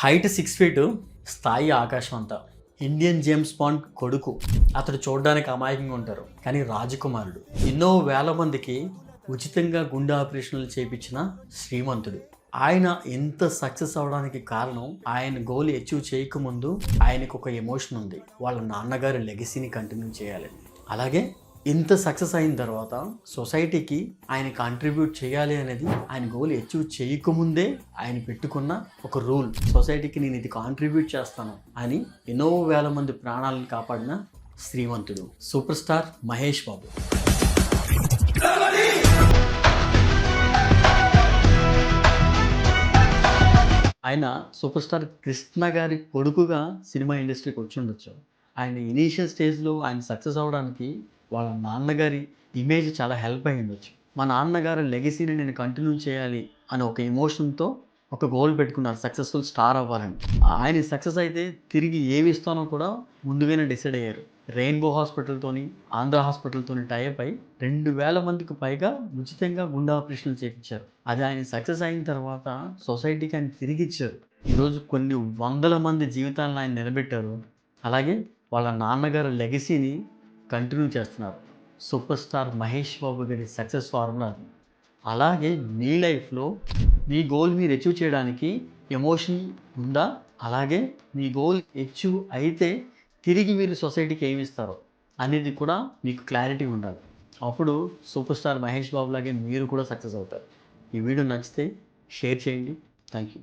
Height 6 feet, స్థాయి ఆకాశం అంతా. ఇండియన్ జేమ్స్ బాండ్ కొడుకు. అతడు చూడడానికి అమాయకంగా ఉంటారు, కానీ రాజకుమారుడు. ఎన్నో వేల మందికి ఉచితంగా గుండె ఆపరేషన్లు చేయించిన శ్రీమంతుడు. ఆయన ఎంత సక్సెస్ అవడానికి కారణం, ఆయన గోల్ అచీవ్ చేయకముందు ఆయనకు ఒక ఎమోషన్ ఉంది, వాళ్ళ నాన్నగారి లెగసీని కంటిన్యూ చేయాలని. అలాగే ఇంత సక్సెస్ అయిన తర్వాత సొసైటీకి ఆయన కాంట్రిబ్యూట్ చేయాలి అనేది ఆయన గోల్ అచీవ్ చేయకముందే ఆయన పెట్టుకున్న ఒక రూల్. సొసైటీకి నేను ఇది కాంట్రిబ్యూట్ చేస్తాను అని ఎన్నో వేల మంది ప్రాణాలను కాపాడిన శ్రీమంతుడు సూపర్ స్టార్ మహేష్ బాబు. ఆయన సూపర్ స్టార్ కృష్ణ గారి కొడుకుగా సినిమా ఇండస్ట్రీకి వచ్చి ఉండొచ్చు. ఆయన ఇనీషియల్ స్టేజ్లో ఆయన సక్సెస్ అవ్వడానికి వాళ్ళ నాన్నగారి ఇమేజ్ చాలా హెల్ప్ అయ్యి ఉండొచ్చు. మా నాన్నగారి లెగసీని నేను కంటిన్యూ చేయాలి అని ఒక ఎమోషన్తో ఒక గోల్ పెట్టుకున్నారు, సక్సెస్ఫుల్ స్టార్ అవ్వాలని. ఆయన సక్సెస్ అయితే తిరిగి ఏమి ఇస్తానో కూడా ముందుగానే డిసైడ్ అయ్యారు. రెయిన్బో హాస్పిటల్తోని, ఆంధ్ర హాస్పిటల్తోని టైప్ అయి 2,000 మందికి పైగా ఉచితంగా గుండె ఆపరేషన్లు చేయించారు. అది ఆయన సక్సెస్ అయిన తర్వాత సొసైటీకి ఆయన తిరిగి ఇచ్చారు. ఈరోజు కొన్ని వందల మంది జీవితాలను ఆయన నిలబెట్టారు. అలాగే వాళ్ళ నాన్నగారు లెగసీని కంటిన్యూ చేస్తున్నారు. సూపర్ స్టార్ మహేష్ బాబు గారి సక్సెస్ ఫార్ములా అది. అలాగే మీ లైఫ్లో మీ గోల్ మీరు అచీవ్ చేయడానికి ఎమోషన్ ఉందా? అలాగే మీ గోల్ అచీవ్ అయితే తిరిగి మీరు సొసైటీకి ఏమి ఇస్తారో అనేది కూడా మీకు క్లారిటీ ఉండాలి. అప్పుడు సూపర్ స్టార్ మహేష్ బాబు లాగే మీరు కూడా సక్సెస్ అవుతారు. ఈ వీడియో నచ్చితే షేర్ చేయండి. Thank you.